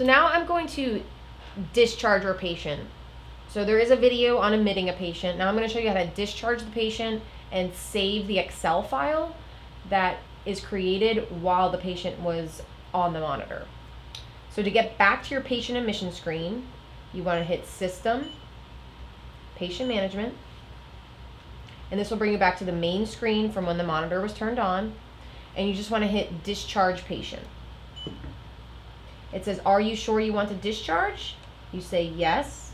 So now I'm going to discharge our patient. So there is a video on admitting a patient. Now I'm going to show you how to discharge the patient and save the Excel file that is created while the patient was on the monitor. So to get back to your patient admission screen, you want to hit System, Patient Management, and this will bring you back to the main screen from when the monitor was turned on, and you just want to hit Discharge Patient. It says, are you sure you want to discharge? You say yes,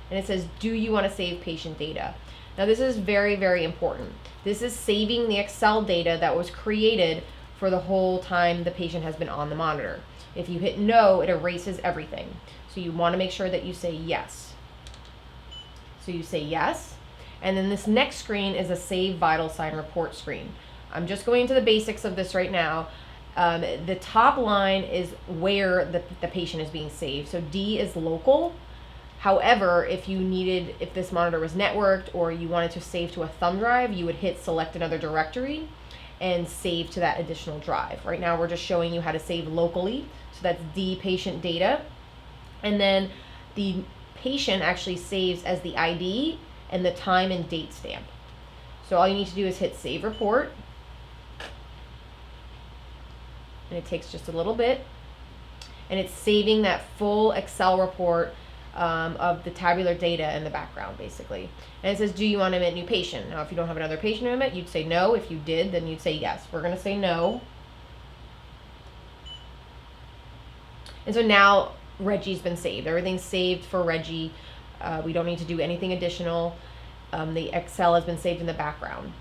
and it says, do you want to save patient data? Now this is very, very important. This is saving the Excel data that was created for the whole time the patient has been on the monitor. If you hit no, it erases everything. So you want to make sure that you say yes. So you say yes, and then this next screen is a Save Vital Sign Report screen. I'm just going into the basics of this right now. The top line is where the patient is being saved. So D is local. However, if this monitor was networked or you wanted to save to a thumb drive, you would hit select another directory and save to that additional drive. Right now we're just showing you how to save locally. So that's D patient data. And then the patient actually saves as the ID and the time and date stamp. So all you need to do is hit Save Report. And it takes just a little bit. And it's saving that full Excel report of the tabular data in the background, basically. And it says, do you want to admit new patient? Now, if you don't have another patient to admit, you'd say no. If you did, then you'd say yes. We're going to say no. And so now Reggie's been saved. Everything's saved for Reggie. We don't need to do anything additional. The Excel has been saved in the background.